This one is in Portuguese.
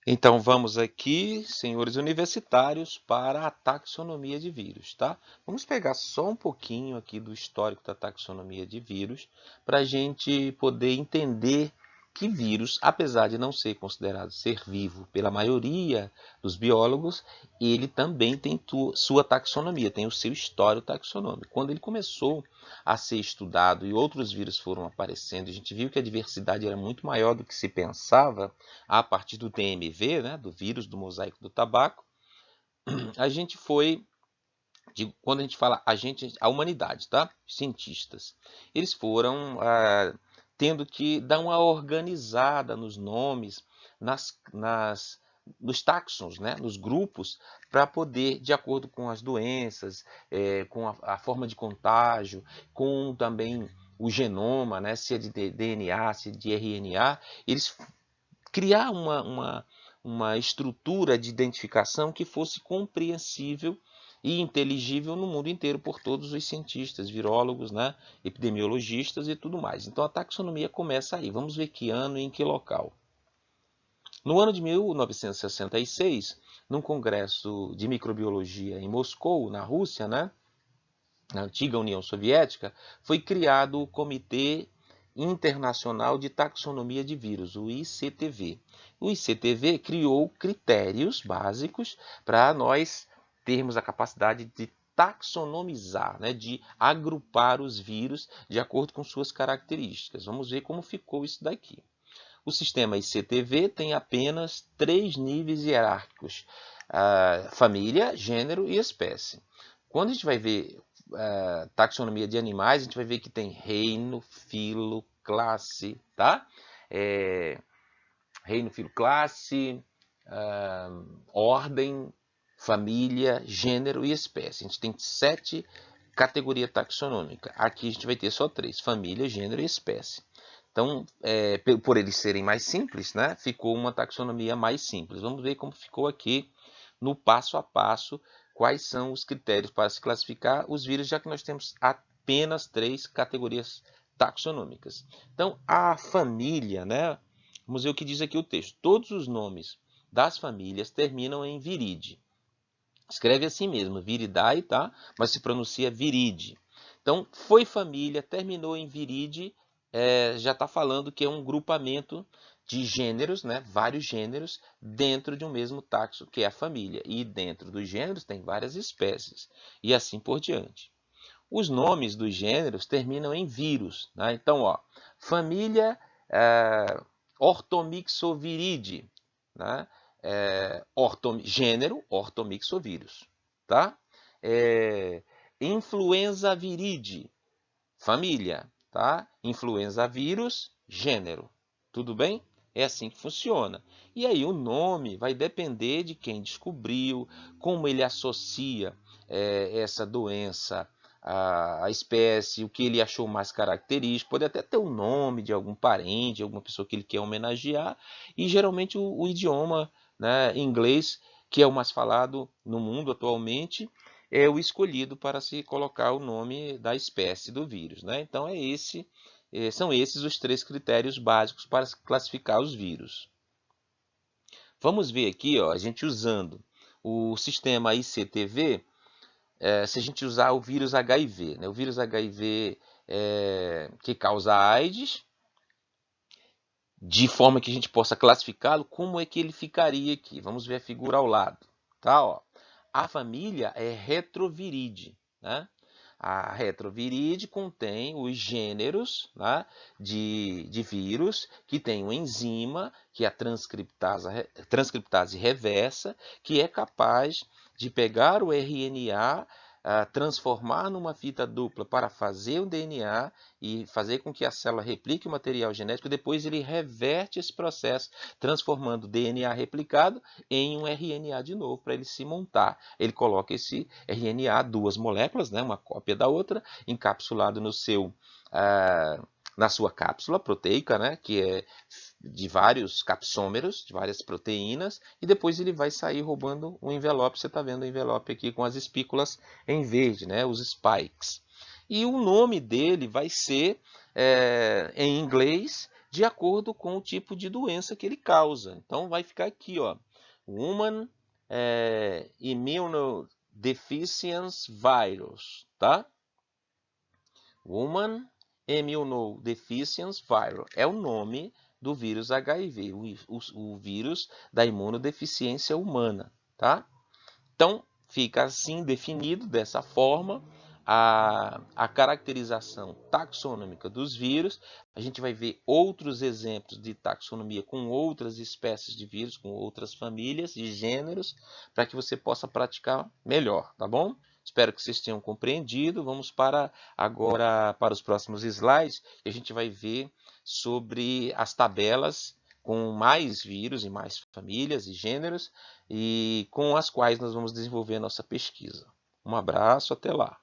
Então vamos aqui, senhores universitários, para a taxonomia de vírus, tá? Vamos pegar só um pouquinho aqui do histórico da taxonomia de vírus para a gente poder entender que vírus, apesar de não ser considerado ser vivo pela maioria dos biólogos, ele também tem sua taxonomia, tem o seu histórico taxonômico. Quando ele começou a ser estudado e outros vírus foram aparecendo, a gente viu que a diversidade era muito maior do que se pensava a partir do DMV, né, do vírus do mosaico do tabaco. A gente foi, quando a gente fala a humanidade, tá? Os cientistas, eles foram tendo que dar uma organizada nos nomes, nos táxons, né, nos grupos, para poder, de acordo com as doenças, com a forma de contágio, com também o genoma, né, se é de DNA, se é de RNA, eles criar uma estrutura de identificação que fosse compreensível e inteligível no mundo inteiro por todos os cientistas, virólogos, né, epidemiologistas e tudo mais. Então a taxonomia começa aí. Vamos ver que ano e em que local. No ano de 1966, num congresso de microbiologia em Moscou, na Rússia, né, na antiga União Soviética, foi criado o Comitê Internacional de Taxonomia de Vírus, o ICTV. O ICTV criou critérios básicos para nós termos a capacidade de taxonomizar, né, de agrupar os vírus de acordo com suas características. Vamos ver como ficou isso daqui. O sistema ICTV tem apenas 3 níveis hierárquicos: família, gênero e espécie. Quando a gente vai ver taxonomia de animais, a gente vai ver que tem reino, filo, classe, tá? É, reino, filo, classe, ordem, família, gênero e espécie. A gente tem 7 categorias taxonômicas. Aqui a gente vai ter só 3: família, gênero e espécie. Então, por eles serem mais simples, né, ficou uma taxonomia mais simples. Vamos ver como ficou aqui no passo a passo, quais são os critérios para se classificar os vírus, já que nós temos apenas 3 categorias taxonômicas. Então, a família, né, vamos ver o que diz aqui o texto. Todos os nomes das famílias terminam em viride. Escreve assim mesmo, viridae, tá? Mas se pronuncia viride. Então, foi família, terminou em viride, já está falando que é um grupamento de gêneros, né? Vários gêneros dentro de um mesmo taxo, que é a família. E dentro dos gêneros tem várias espécies, e assim por diante. Os nomes dos gêneros terminam em vírus, né? Então, ó, família Orthomyxoviridae, né? Gênero Orthomyxovírus, tá? Influenza viridae, família, tá? Influenza vírus, gênero. Tudo bem? É assim que funciona. E aí o nome vai depender de quem descobriu, como ele associa essa doença à espécie, o que ele achou mais característico. Pode até ter o nome de algum parente, alguma pessoa que ele quer homenagear. E geralmente o idioma, né, inglês, que é o mais falado no mundo atualmente, é o escolhido para se colocar o nome da espécie do vírus, né? Então são esses os 3 critérios básicos para classificar os vírus. Vamos ver aqui, ó, a gente usando o sistema ICTV, se a gente usar o vírus HIV, né? O vírus HIV que causa AIDS, de forma que a gente possa classificá-lo, como é que ele ficaria aqui? Vamos ver a figura ao lado, tá? Ó, a família é Retroviride, né? A retroviride contém os gêneros, né, de vírus que tem uma enzima, que é a transcriptase reversa, que é capaz de pegar o RNA, transformar numa fita dupla para fazer o DNA e fazer com que a célula replique o material genético. Depois ele reverte esse processo, transformando o DNA replicado em um RNA de novo para ele se montar. Ele coloca esse RNA, 2 moléculas, né, uma cópia da outra, encapsulado na sua cápsula proteica, né, que é de vários capsômeros, de várias proteínas, e depois ele vai sair roubando um envelope. Você está vendo o envelope aqui com as espículas em verde, né, os spikes. E o nome dele vai ser, em inglês, de acordo com o tipo de doença que ele causa. Então vai ficar aqui, ó, Human Immunodeficiency Virus, tá? Human Immunodeficiency Virus é o nome do vírus HIV, o vírus da imunodeficiência humana, tá? Então, fica assim definido dessa forma a caracterização taxonômica dos vírus. A gente vai ver outros exemplos de taxonomia com outras espécies de vírus, com outras famílias e gêneros, para que você possa praticar melhor, tá bom? Espero que vocês tenham compreendido. Vamos agora para os próximos slides, e a gente vai ver sobre as tabelas com mais vírus e mais famílias e gêneros, e com as quais nós vamos desenvolver a nossa pesquisa. Um abraço, até lá!